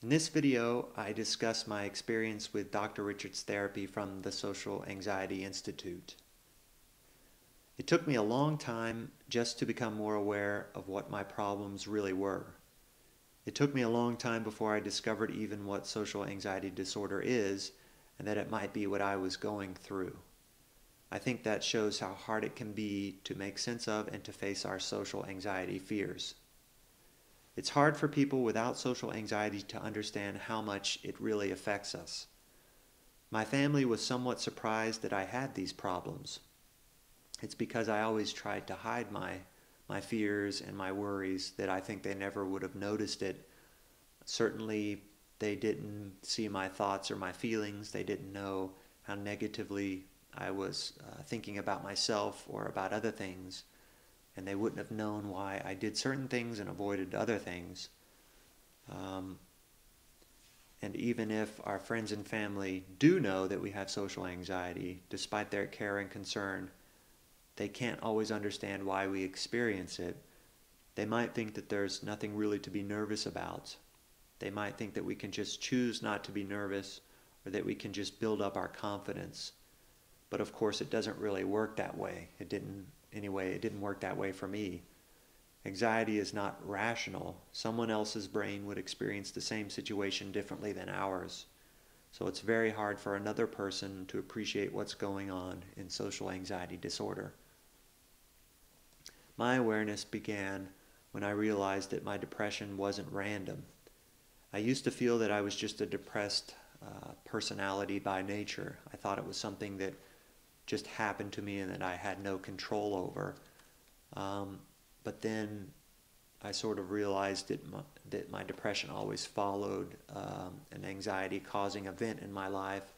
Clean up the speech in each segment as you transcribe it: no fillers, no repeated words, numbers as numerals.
In this video, I discuss my experience with Dr. Richard's therapy from the Social Anxiety Institute. It took me a long time just to become more aware of what my problems really were. It took me a long time before I discovered even what social anxiety disorder is and that it might be what I was going through. I think that shows how hard it can be to make sense of and to face our social anxiety fears. It's hard for people without social anxiety to understand how much it really affects us. My family was somewhat surprised that I had these problems. It's because I always tried to hide my fears and my worries that I think they never would have noticed it. Certainly, they didn't see my thoughts or my feelings. They didn't know how negatively I was thinking about myself or about other things. And they wouldn't have known why I did certain things and avoided other things. Um, and even if our friends and family do know that we have social anxiety, despite their care and concern, they can't always understand why we experience it. They might think that there's nothing really to be nervous about. They might think that we can just choose not to be nervous or that we can just build up our confidence. But of course, it doesn't really work that way. It didn't work that way for me. Anxiety is not rational. Someone else's brain would experience the same situation differently than ours. So it's very hard for another person to appreciate what's going on in social anxiety disorder. My awareness began when I realized that my depression wasn't random. I used to feel that I was just a depressed personality by nature. I thought it was something that just happened to me and that I had no control over. But then I sort of realized that my depression always followed an anxiety-causing event in my life,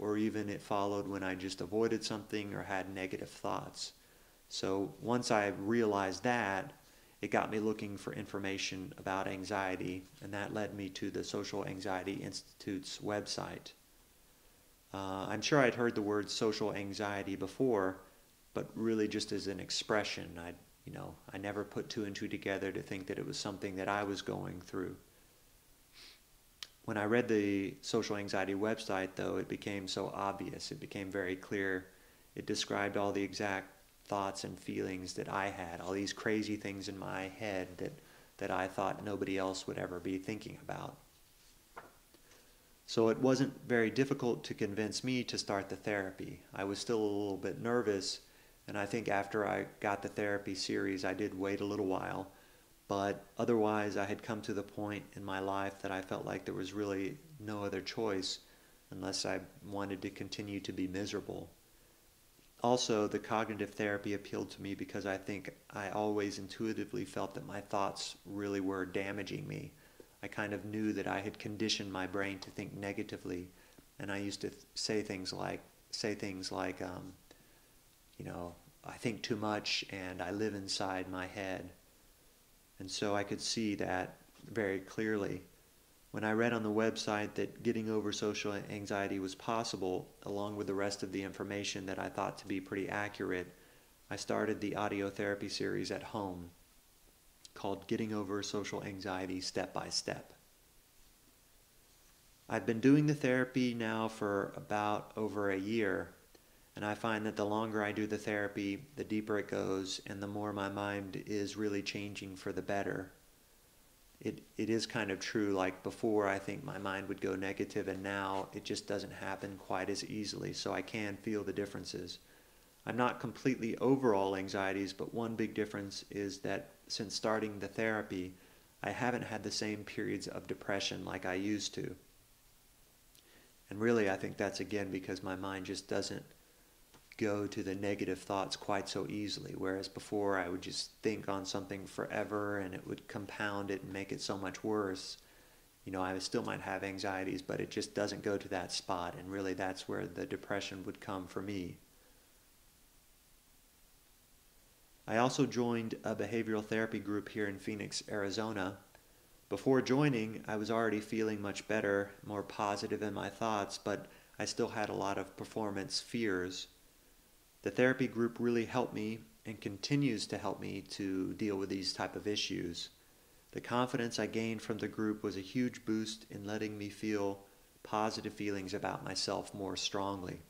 or even it followed when I just avoided something or had negative thoughts. So once I realized that, it got me looking for information about anxiety, and that led me to the Social Anxiety Institute's website. I'm sure I'd heard the word social anxiety before, but really just as an expression. I never put two and two together to think that it was something that I was going through. When I read the social anxiety website, though, it became so obvious. It became very clear. It described all the exact thoughts and feelings that I had, all these crazy things in my head that I thought nobody else would ever be thinking about. So it wasn't very difficult to convince me to start the therapy. I was still a little bit nervous, and I think after I got the therapy series, I did wait a little while. But otherwise, I had come to the point in my life that I felt like there was really no other choice unless I wanted to continue to be miserable. Also, the cognitive therapy appealed to me because I think I always intuitively felt that my thoughts really were damaging me. I kind of knew that I had conditioned my brain to think negatively, and I used to say things like, I think too much and I live inside my head. And so I could see that very clearly. When I read on the website that getting over social anxiety was possible, along with the rest of the information that I thought to be pretty accurate, I started the audio therapy series at home called Getting Over Social Anxiety Step by Step. I've been doing the therapy now for about over a year, and I find that the longer I do the therapy, the deeper it goes, and the more my mind is really changing for the better. It is kind of true, like before I think my mind would go negative, and now it just doesn't happen quite as easily, so I can feel the differences. I'm not completely over all anxieties, but one big difference is that since starting the therapy, I haven't had the same periods of depression like I used to. And really, I think that's again because my mind just doesn't go to the negative thoughts quite so easily, whereas before I would just think on something forever and it would compound it and make it so much worse. I still might have anxieties, but it just doesn't go to that spot, and really that's where the depression would come for me. I also joined a behavioral therapy group here in Phoenix, Arizona. Before joining, I was already feeling much better, more positive in my thoughts, but I still had a lot of performance fears. The therapy group really helped me and continues to help me to deal with these type of issues. The confidence I gained from the group was a huge boost in letting me feel positive feelings about myself more strongly.